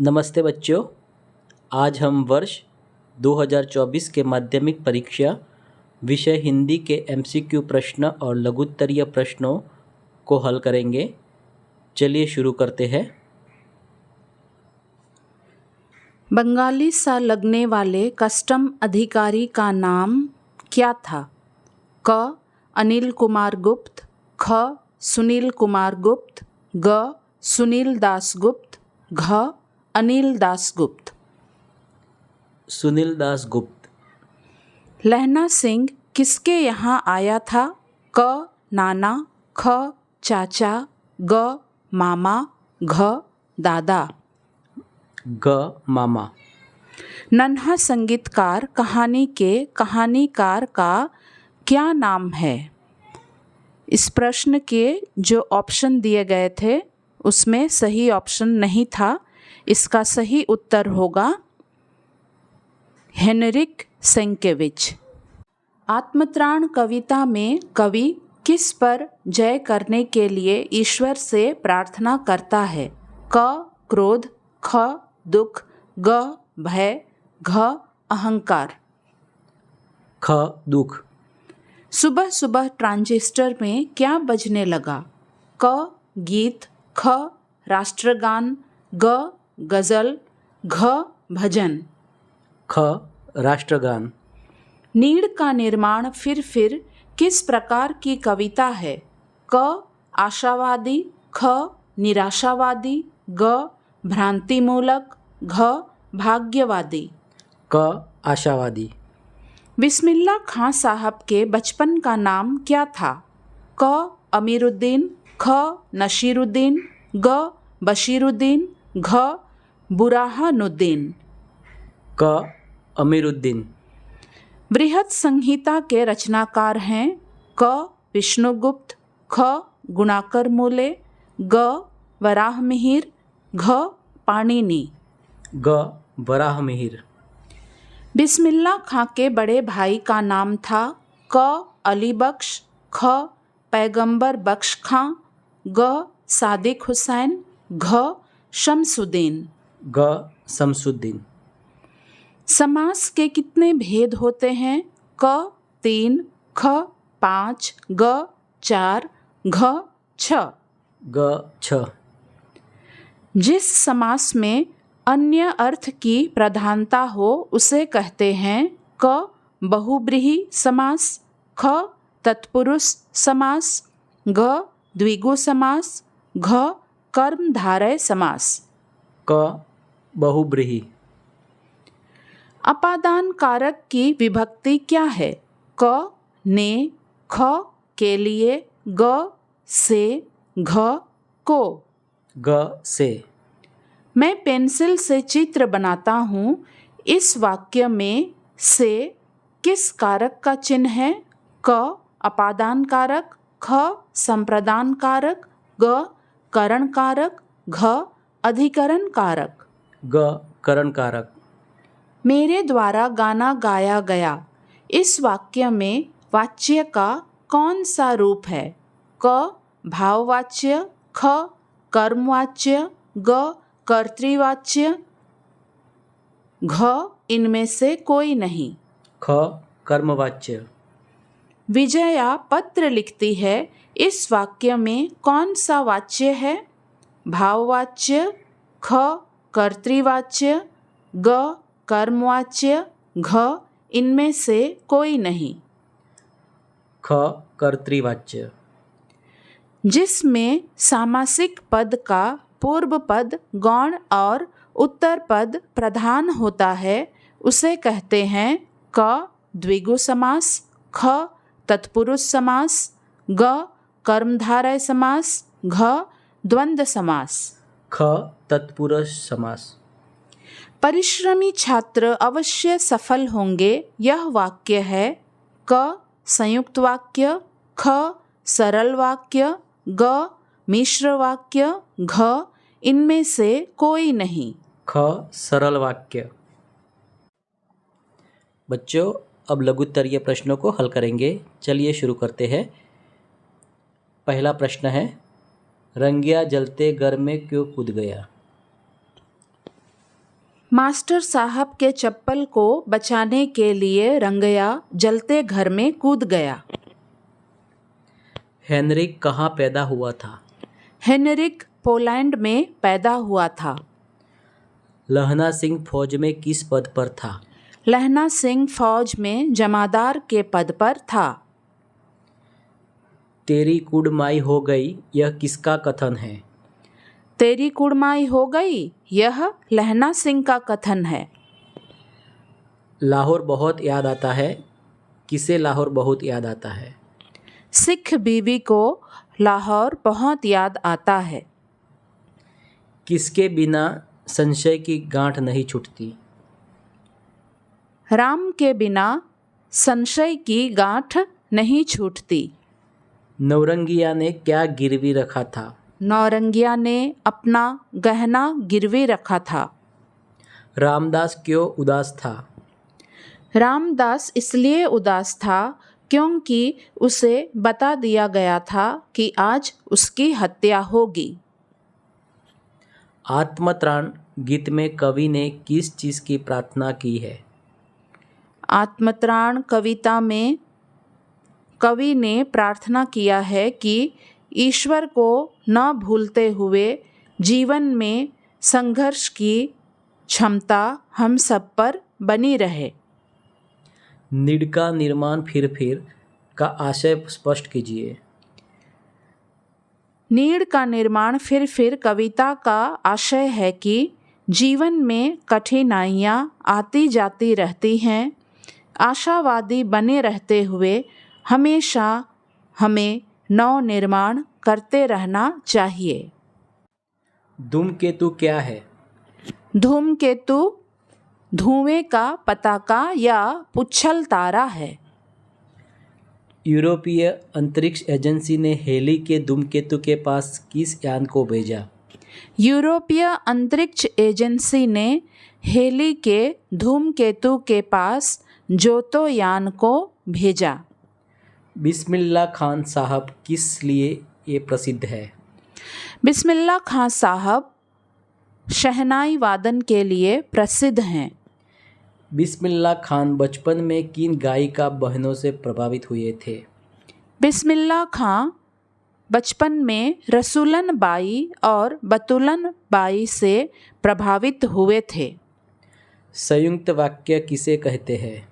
नमस्ते बच्चों। आज हम वर्ष 2024 के माध्यमिक परीक्षा विषय हिंदी के एमसीक्यू प्रश्न और लघुत्तरीय प्रश्नों को हल करेंगे। चलिए शुरू करते हैं। बंगाली सा लगने वाले कस्टम अधिकारी का नाम क्या था? क. अनिल कुमार गुप्त, ख. सुनील कुमार गुप्त, ग. सुनील दास गुप्त, घ. अनिल दास गुप्त। सुनील दास गुप्त। लहना सिंह किसके यहाँ आया था? क. नाना, ख. चाचा, ग. मामा, घ. दादा। ग. मामा। नन्हा संगीतकार कहानी के कहानीकार का क्या नाम है? इस प्रश्न के जो ऑप्शन दिए गए थे उसमें सही ऑप्शन नहीं था। इसका सही उत्तर होगा हेनरिक सेंकेविच। आत्मत्राण कविता में कवि किस पर जय करने के लिए ईश्वर से प्रार्थना करता है? क. क्रोध, ख. दुख, ग. भय, घ. अहंकार। ख. दुख। सुबह सुबह ट्रांजिस्टर में क्या बजने लगा? क. गीत, ख. राष्ट्रगान, ग. गजल, घ. भजन। ख. राष्ट्रगान। नीड़ का निर्माण फिर किस प्रकार की कविता है? क. आशावादी, ख. निराशावादी, ग. भ्रांतिमूलक, घ. भाग्यवादी। क. आशावादी। बिस्मिल्लाह खां साहब के बचपन का नाम क्या था? क. अमीरुद्दीन, ख. नशीरुद्दीन, ग. बशीरुद्दीन, घ. बुरहानुद्दीन। क. अमीरुद्दीन। बृहद संहिता के रचनाकार हैं क. विष्णुगुप्त, ख. गुणाकर मूले, ग. वराहमिहिर, घ. पाणिनि। ग. वराहमिहिर। बिस्मिल्लाह खां के बड़े भाई का नाम था? क. अली बख्श, ख. पैगंबर बख्श खां, ग. सादिक हुसैन, घ. शमसुद्दीन। ग. शमसुद्दीन। समास के कितने भेद होते हैं? क. 3, ख. 5, ग. 4, घ. 6। ग. 6। जिस समास में अन्य अर्थ की प्रधानता हो उसे कहते हैं क. बहुब्रीहि समास, ख. तत्पुरुष समास, ग. द्विगु समास, घ. कर्मधारय समास। क. बहुब्रीहि। अपादान कारक की विभक्ति क्या है? क. ने, ख. के लिए, ग. से, घ. को। ग. से। मैं पेंसिल से चित्र बनाता हूँ। इस वाक्य में से किस कारक का चिन्ह है? क. अपादान कारक, ख. संप्रदान कारक, ग. करण कारक, घ. अधिकरण कारक। ग. करण कारक। मेरे द्वारा गाना गाया गया। इस वाक्य में वाच्य का कौन सा रूप है? क. भाववाच्य, ख. कर्मवाच्य, ग. कर्तृवाच्य, घ. इनमें से कोई नहीं। ख. कर्मवाच्य। विजया पत्र लिखती है। इस वाक्य में कौन सा वाच्य है? भाववाच्य, ख. कर्तृवाच्य, ग. कर्मवाच्य, घ. इनमें से कोई नहीं। ख. कर्तृवाच्य। जिसमें सामासिक पद का पूर्व पद गौण और उत्तर पद प्रधान होता है उसे कहते हैं क. द्विगु समास, ख. तत्पुरुष समास, ग. कर्मधारय समास, घ. द्वंद्व समास। ख. तत्पुरुष समास। परिश्रमी छात्र अवश्य सफल होंगे। यह वाक्य है क. संयुक्त वाक्य, ख. सरल वाक्य, ग. मिश्र वाक्य, घ. इनमें से कोई नहीं। ख. सरल वाक्य। बच्चों, अब लघुत्तरीय प्रश्नों को हल करेंगे। चलिए शुरू करते हैं। पहला प्रश्न है, रंगिया जलते घर में क्यों कूद गया? मास्टर साहब के चप्पल को बचाने के लिए रंगया जलते घर में कूद गया। हेनरिक कहाँ पैदा हुआ था? हेनरिक पोलैंड में पैदा हुआ था। लहना सिंह फौज में किस पद पर था? लहना सिंह फौज में जमादार के पद पर था। तेरी कुड़माई हो गई, यह किसका कथन है? तेरी कुड़माई हो गई, यह लहना सिंह का कथन है। लाहौर बहुत याद आता है, किसे लाहौर बहुत याद आता है? सिख बीवी को लाहौर बहुत याद आता है। किसके बिना संशय की गांठ नहीं छूटती? राम के बिना संशय की गांठ नहीं छूटती। नौरंगिया ने क्या गिरवी रखा था? नौरंगिया ने अपना गहना गिरवी रखा था। रामदास क्यों उदास था? रामदास इसलिए उदास था क्योंकि उसे बता दिया गया था कि आज उसकी हत्या होगी। आत्मत्राण गीत में कवि ने किस चीज़ की प्रार्थना की है? आत्मत्राण कविता में कवि ने प्रार्थना किया है कि ईश्वर को न भूलते हुए जीवन में संघर्ष की क्षमता हम सब पर बनी रहे। नीड का निर्माण फिर का आशय स्पष्ट कीजिए। नीड का निर्माण फिर कविता का आशय है कि जीवन में कठिनाइयाँ आती जाती रहती हैं। आशावादी बने रहते हुए हमेशा हमें नव निर्माण करते रहना चाहिए। धूमकेतु क्या है? धूमकेतु धुएं का पताका या पुच्छल तारा है। यूरोपीय अंतरिक्ष एजेंसी ने हेली के धूमकेतु के पास किस यान को भेजा? यूरोपीय अंतरिक्ष एजेंसी ने हेली के धूमकेतु के पास जोतो यान को भेजा। बिस्मिल्लाह खान साहब किस लिए ये प्रसिद्ध है? बिस्मिल्लाह खान साहब शहनाई वादन के लिए प्रसिद्ध हैं। बिस्मिल्लाह खान बचपन में किन गायिका बहनों से प्रभावित हुए थे? बिस्मिल्लाह खां बचपन में रसूलन बाई और बतुलन बाई से प्रभावित हुए थे। संयुक्त वाक्य किसे कहते हैं?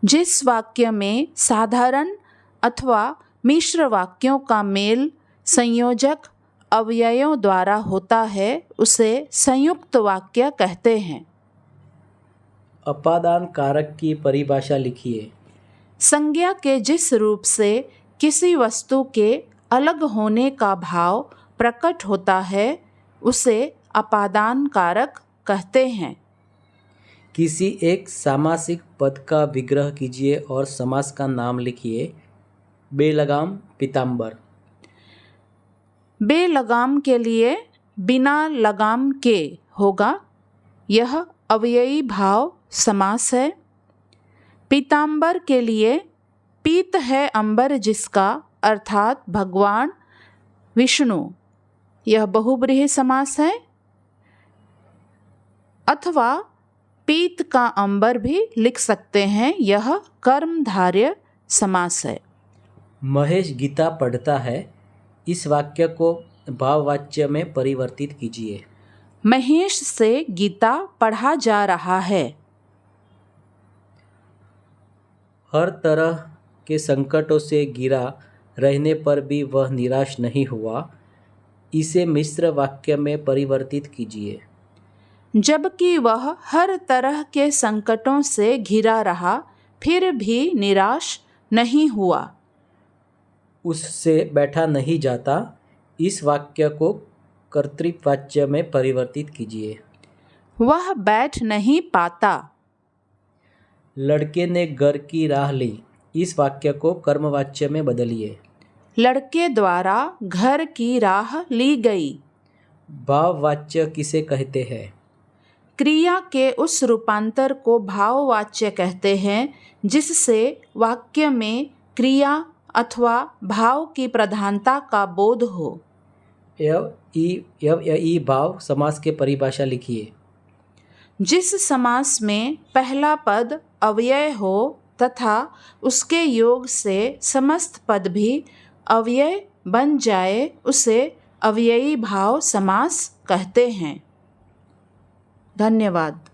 जिस वाक्य में साधारण अथवा मिश्र वाक्यों का मेल संयोजक अवयवों द्वारा होता है उसे संयुक्त वाक्य कहते हैं। अपादान कारक की परिभाषा लिखिए। संज्ञा के जिस रूप से किसी वस्तु के अलग होने का भाव प्रकट होता है उसे अपादान कारक कहते हैं। किसी एक सामासिक पद का विग्रह कीजिए और समास का नाम लिखिए। बेलगाम पीताम्बर। बेलगाम के लिए बिना लगाम के होगा, यह अव्ययी भाव समास है। पीताम्बर के लिए पीत है अंबर जिसका अर्थात भगवान विष्णु, यह बहुब्रीहि समास है। अथवा पीत का अंबर भी लिख सकते हैं, यह कर्मधारय समास है। महेश गीता पढ़ता है, इस वाक्य को भाववाच्य में परिवर्तित कीजिए। महेश से गीता पढ़ा जा रहा है। हर तरह के संकटों से घिरा रहने पर भी वह निराश नहीं हुआ, इसे मिश्र वाक्य में परिवर्तित कीजिए। जबकि वह हर तरह के संकटों से घिरा रहा फिर भी निराश नहीं हुआ, उससे बैठा नहीं जाता, इस वाक्य को कर्तृवाच्य में परिवर्तित कीजिए। वह बैठ नहीं पाता। लड़के ने घर की राह ली, इस वाक्य को कर्मवाच्य में बदलिए। लड़के द्वारा घर की राह ली गई। भाववाच्य किसे कहते हैं? क्रिया के उस रूपांतर को भाववाच्य कहते हैं जिससे वाक्य में क्रिया अथवा भाव की प्रधानता का बोध हो। यव ई भाव समास के परिभाषा लिखिए। जिस समास में पहला पद अव्यय हो तथा उसके योग से समस्त पद भी अव्यय बन जाए उसे अव्ययी भाव समास कहते हैं। धन्यवाद।